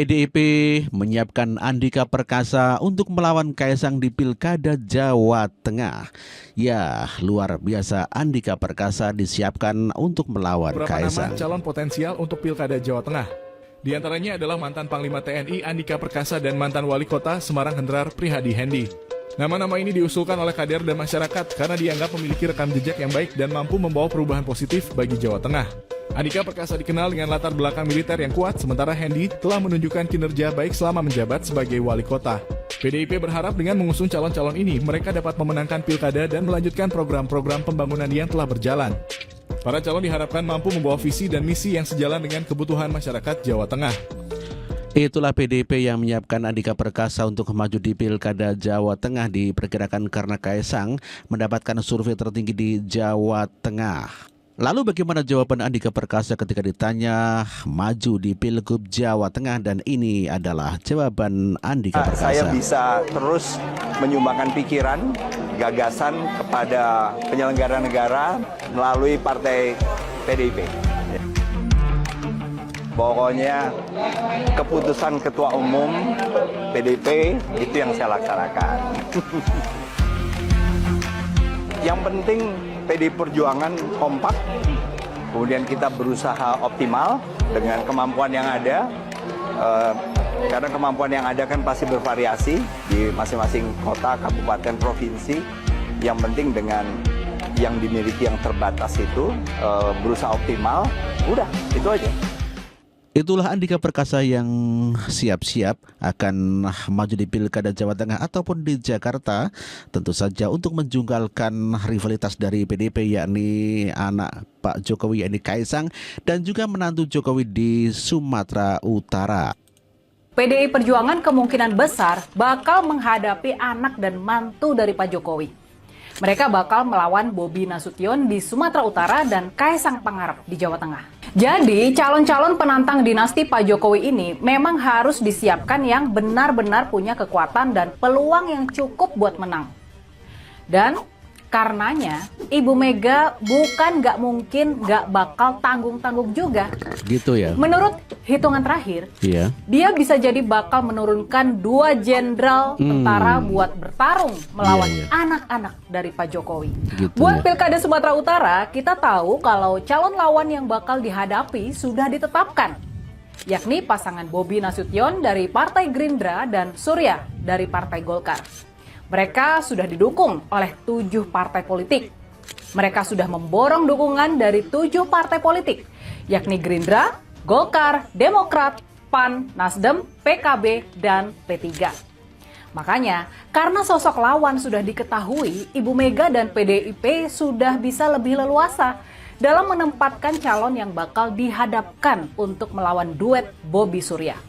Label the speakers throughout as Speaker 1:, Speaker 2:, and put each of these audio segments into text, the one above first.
Speaker 1: PDIP menyiapkan Andika Perkasa untuk melawan Kaisang di Pilkada Jawa Tengah. Ya, luar biasa, Andika Perkasa disiapkan untuk melawan
Speaker 2: Beberapa
Speaker 1: Kaisang.
Speaker 2: nama calon potensial untuk Pilkada Jawa Tengah. Di antaranya adalah mantan Panglima TNI Andika Perkasa dan mantan Wali Kota Semarang Hendrar Prihadi Hendi. Nama-nama ini diusulkan oleh kader dan masyarakat karena dianggap memiliki rekam jejak yang baik dan mampu membawa perubahan positif bagi Jawa Tengah. Andika Perkasa dikenal dengan latar belakang militer yang kuat, sementara Hendi telah menunjukkan kinerja baik selama menjabat sebagai wali kota. PDIP berharap dengan mengusung calon-calon ini, mereka dapat memenangkan pilkada dan melanjutkan program-program pembangunan yang telah berjalan. Para calon diharapkan mampu membawa visi dan misi yang sejalan dengan kebutuhan masyarakat Jawa Tengah.
Speaker 1: Itulah PDIP yang menyiapkan Andika Perkasa untuk maju di Pilkada Jawa Tengah, diperkirakan karena Kaisang mendapatkan survei tertinggi di Jawa Tengah. Lalu bagaimana jawaban Andika Perkasa ketika ditanya maju di Pilgub Jawa Tengah, dan ini adalah jawaban Andika Perkasa.
Speaker 3: Saya bisa terus menyumbangkan pikiran, gagasan kepada penyelenggara negara melalui partai PDIP. Pokoknya keputusan Ketua Umum PDIP itu yang saya laksanakan. Yang penting PDI Perjuangan kompak, kemudian kita berusaha optimal dengan kemampuan yang ada, karena kemampuan yang ada kan pasti bervariasi di masing-masing kota, kabupaten, provinsi. Yang penting dengan yang dimiliki yang terbatas itu berusaha optimal, udah itu aja.
Speaker 1: Itulah Andika Perkasa yang siap-siap akan maju di Pilkada Jawa Tengah ataupun di Jakarta, tentu saja untuk menjunggalkan rivalitas dari PDIP, yakni anak Pak Jokowi, yakni Kaisang, dan juga menantu Jokowi di Sumatera Utara.
Speaker 4: PDI Perjuangan kemungkinan besar bakal menghadapi anak dan mantu dari Pak Jokowi. Mereka bakal melawan Bobi Nasution di Sumatera Utara dan Kaisang Pangarep di Jawa Tengah. Jadi, calon-calon penantang dinasti Pak Jokowi ini memang harus disiapkan yang benar-benar punya kekuatan dan peluang yang cukup buat menang. Dan karenanya, Ibu Mega bukan nggak mungkin nggak bakal tanggung-tanggung juga.
Speaker 1: Gitu ya?
Speaker 4: Menurut hitungan terakhir,
Speaker 1: Iya.
Speaker 4: dia bisa jadi bakal menurunkan 2 jenderal tentara buat bertarung melawan anak-anak dari Pak Jokowi.
Speaker 1: Gitu
Speaker 4: Buat
Speaker 1: ya.
Speaker 4: Pilkada Sumatera Utara, kita tahu kalau calon lawan yang bakal dihadapi sudah ditetapkan, yakni pasangan Bobi Nasution dari Partai Gerindra dan Surya dari Partai Golkar. Mereka sudah didukung oleh 7 partai politik. Mereka sudah memborong dukungan dari 7 partai politik, yakni Gerindra, Golkar, Demokrat, PAN, Nasdem, PKB, dan P3. Makanya, karena sosok lawan sudah diketahui, Ibu Mega dan PDIP sudah bisa lebih leluasa dalam menempatkan calon yang bakal dihadapkan untuk melawan duet Bobi Surya.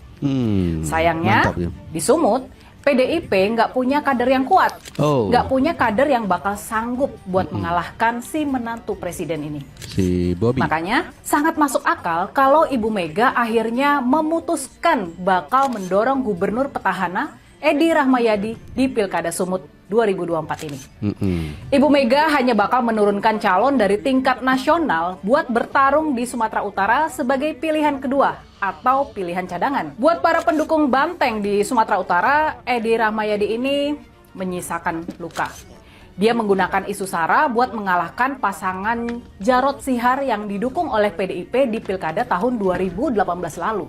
Speaker 4: Sayangnya,
Speaker 1: mantap ya.
Speaker 4: di Sumut, PDIP nggak punya kader yang kuat, nggak punya kader yang bakal sanggup buat mengalahkan si menantu presiden ini.
Speaker 1: Si Bobi.
Speaker 4: Makanya sangat masuk akal kalau Ibu Mega akhirnya memutuskan bakal mendorong gubernur petahana Edi Rahmayadi di Pilkada Sumut 2024 ini. Ibu Mega hanya bakal menurunkan calon dari tingkat nasional buat bertarung di Sumatera Utara sebagai pilihan kedua atau pilihan cadangan. Buat para pendukung Banteng di Sumatera Utara, Edi Rahmayadi ini menyisakan luka. Dia menggunakan isu SARA buat mengalahkan pasangan Jarod Sihar yang didukung oleh PDIP di Pilkada tahun 2018 lalu.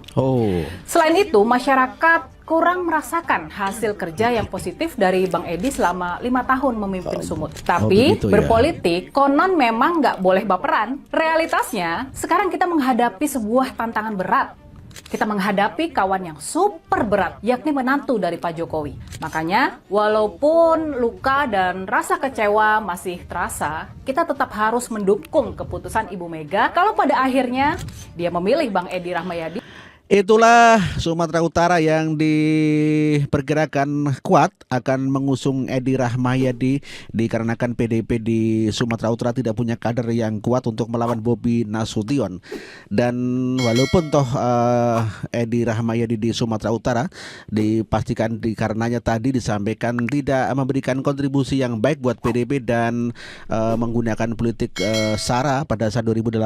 Speaker 4: Selain itu, masyarakat kurang merasakan hasil kerja yang positif dari Bang Edi selama 5 tahun memimpin Sumut. Tapi
Speaker 1: begitu ya.
Speaker 4: berpolitik konon memang nggak boleh baperan. Realitasnya, sekarang kita menghadapi sebuah tantangan berat. Kita menghadapi kawan yang super berat, yakni menantu dari Pak Jokowi. Makanya, walaupun luka dan rasa kecewa masih terasa, kita tetap harus mendukung keputusan Ibu Mega kalau pada akhirnya dia memilih Bang Edi Rahmayadi.
Speaker 1: Itulah Sumatera Utara yang diperkirakan kuat akan mengusung Edi Rahmayadi, dikarenakan PDIP di Sumatera Utara tidak punya kader yang kuat untuk melawan Bobi Nasution. Dan walaupun toh Edi Rahmayadi di Sumatera Utara dipastikan dikarenanya tadi disampaikan tidak memberikan kontribusi yang baik buat PDIP dan menggunakan politik SARA pada saat 2018,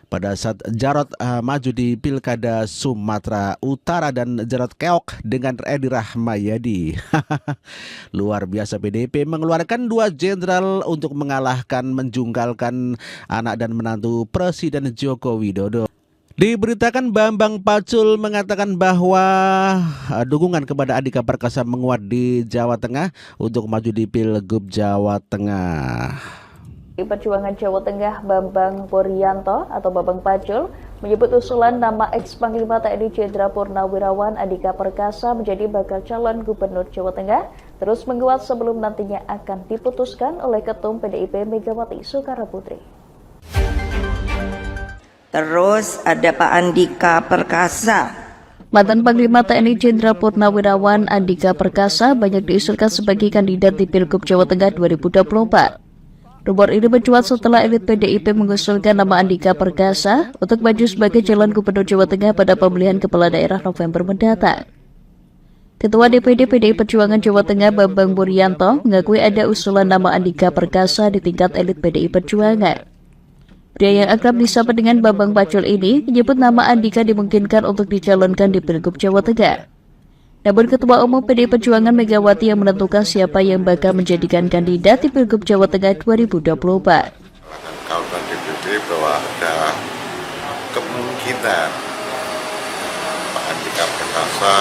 Speaker 1: pada saat Jarod maju di Pilkada Sumatera Utara dan Jarod Keok dengan Edi Rahmayadi. Luar biasa, PDIP mengeluarkan 2 jenderal untuk mengalahkan, menjungkalkan anak dan menantu Presiden Joko Widodo. Diberitakan Bambang Pacul mengatakan bahwa dukungan kepada Andika Perkasa menguat di Jawa Tengah untuk maju di Pilgub Jawa Tengah.
Speaker 5: Perjuangan Jawa Tengah Bambang Puryanto atau Bambang Pacul menyebut usulan nama ex-Panglima TNI Jenderal Purnawirawan Andika Perkasa menjadi bakal calon Gubernur Jawa Tengah terus menguat sebelum nantinya akan diputuskan oleh Ketum PDIP Megawati Soekarnoputri.
Speaker 6: Terus ada Pak Andika Perkasa.
Speaker 5: Mantan Panglima TNI Jenderal Purnawirawan Andika Perkasa banyak diusulkan sebagai kandidat di Pilgub Jawa Tengah 2024. Rumor ini mencuat setelah elit PDIP mengusulkan nama Andika Perkasa untuk maju sebagai calon Gubernur Jawa Tengah pada pemilihan kepala daerah November mendatang. Ketua DPD PDI Perjuangan Jawa Tengah Bambang Puryanto mengakui ada usulan nama Andika Perkasa di tingkat elit PDI Perjuangan. Pria yang akrab disapa dengan Bambang Pacul ini menyebut nama Andika dimungkinkan untuk dicalonkan di Pilgub Jawa Tengah. Namun Ketua Umum PDI Perjuangan Megawati yang menentukan siapa yang bakal menjadikan kandidat di Pilgub Jawa Tengah 2024.
Speaker 7: Kawan DPD bahwa ada kemungkinan Pak Andika Perkasa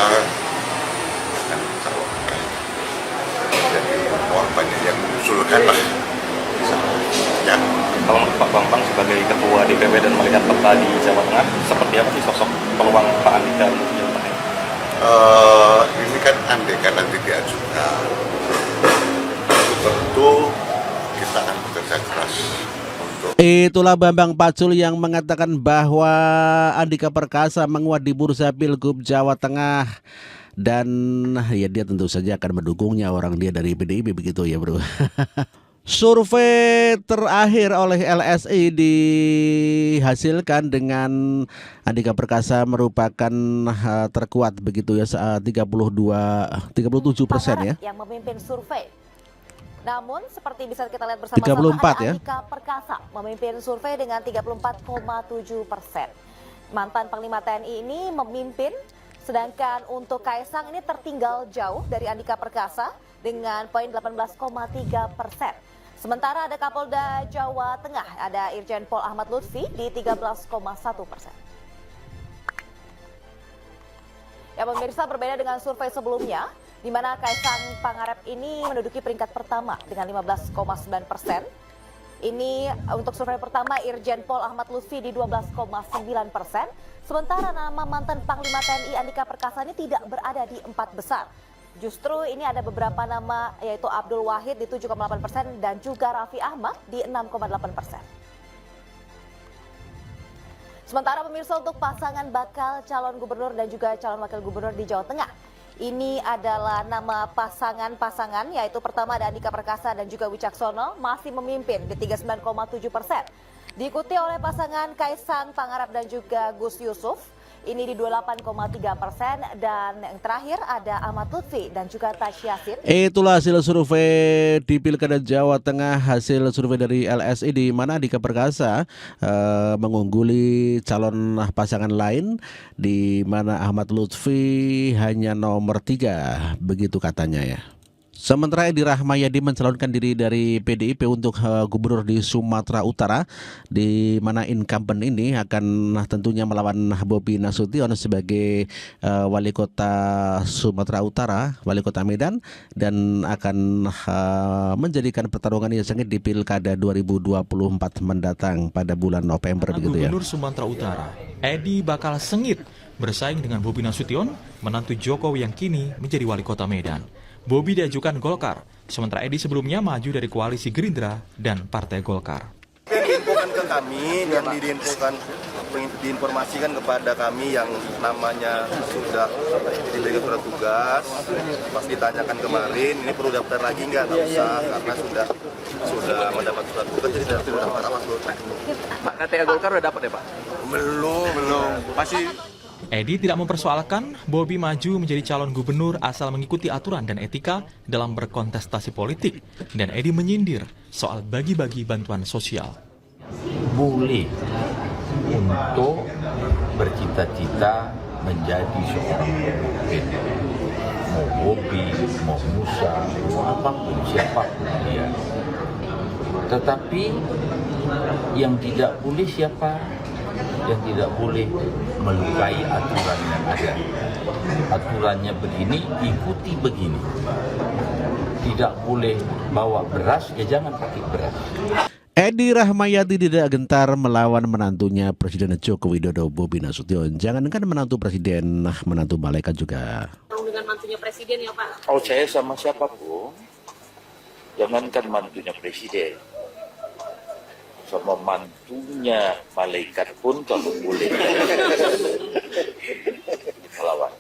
Speaker 7: akan dicalonkan. Jadi banyak yang mengusulkan lah. Ya.
Speaker 8: Kalau Pak Bambang sebagai Ketua DPW dan melihat peta di Jawa Tengah, seperti apa sih sosok peluang Pak Andika untuk Jawa Tengah?
Speaker 7: Ini kan Andika nanti diajukan. Tentu kita akan bekerja keras untuk.
Speaker 1: Itulah Bambang Pacul yang mengatakan bahwa Andika Perkasa menguat di bursa Pilgub Jawa Tengah. Dan ya dia tentu saja akan mendukungnya, orang dia dari PDIP begitu ya bro. Survei terakhir oleh LSI dihasilkan dengan Andika Perkasa merupakan terkuat begitu ya, 37% ya.
Speaker 9: Yang memimpin survei. Namun seperti bisa kita lihat bersama-sama
Speaker 1: 34 ya.
Speaker 9: Andika Perkasa memimpin survei dengan 34,7%. Mantan Panglima TNI ini memimpin, sedangkan untuk Kaisang ini tertinggal jauh dari Andika Perkasa dengan poin 18,3%. Sementara ada Kapolda Jawa Tengah, ada Irjen Pol Ahmad Lutfi di 13,1%. Ya pemirsa, berbeda dengan survei sebelumnya, di mana Kaisang Pangarep ini menduduki peringkat pertama dengan 15,9%. Ini untuk survei pertama Irjen Pol Ahmad Lutfi di 12,9%. Sementara nama mantan Panglima TNI Andika Perkasa ini tidak berada di 4 besar. Justru ini ada beberapa nama, yaitu Abdul Wahid di 7,8% dan juga Raffi Ahmad di 6,8%. Sementara pemirsa, untuk pasangan bakal calon gubernur dan juga calon wakil gubernur di Jawa Tengah, ini adalah nama pasangan-pasangan, yaitu pertama ada Andika Perkasa dan juga Wicaksono masih memimpin di 39,7%. Diikuti oleh pasangan Kaisang Pangarep dan juga Gus Yusuf, ini di 28,3%, dan yang terakhir ada Ahmad Lutfi dan juga Tash Yassin.
Speaker 1: Itulah hasil survei di Pilkada Jawa Tengah, hasil survei dari LSI di mana Andika Perkasa mengungguli calon pasangan lain, di mana Ahmad Lutfi hanya nomor 3, begitu katanya ya. Sementara Edi Rahmayadi mencalonkan diri dari PDIP untuk gubernur di Sumatera Utara, di mana incumbent ini akan tentunya melawan Bobi Nasution sebagai wali kota Sumatera Utara, wali kota Medan, dan akan menjadikan pertarungan yang sengit di Pilkada 2024 mendatang pada bulan November begitu ya.
Speaker 10: Gubernur Sumatera Utara, Edi bakal sengit bersaing dengan Bobi Nasution, menantu Jokowi yang kini menjadi wali kota Medan. Bobi diajukan Golkar, sementara Edi sebelumnya maju dari koalisi Gerindra dan Partai Golkar.
Speaker 11: Yang diinfokan ke kami, yang diinformasikan kepada kami yang namanya sudah diberi surat tugas, pas ditanyakan kemarin, ini perlu daftar lagi nggak usah, karena sudah mendapat surat tugas, jadi sudah daftar awas Golkar.
Speaker 8: Pak, KTA Golkar udah dapat ya Pak?
Speaker 11: Belum. Pasti.
Speaker 10: Edi tidak mempersoalkan Bobi maju menjadi calon gubernur asal mengikuti aturan dan etika dalam berkontestasi politik, dan Edi menyindir soal bagi-bagi bantuan sosial.
Speaker 12: Boleh, untuk bercita-cita menjadi seorang pemimpin. Mau Bobi, mau Musa, mau apapun, siapapun dia. Tetapi yang tidak boleh siapa? Yang tidak boleh melukai aturan yang ada. Aturannya begini, ikuti begini. Tidak boleh bawa beras, ya jangan pakai beras.
Speaker 1: Edi Rahmayadi tidak gentar melawan menantunya Presiden Joko Widodo, Bobi Nasution. Jangankan menantu presiden, menantu malaikat juga.
Speaker 13: Dengan mantunya presiden ya Pak?
Speaker 12: Oh, saya sama siapapun, jangankan mantunya presiden, sama mantunya malaikat pun kalau boleh melawan.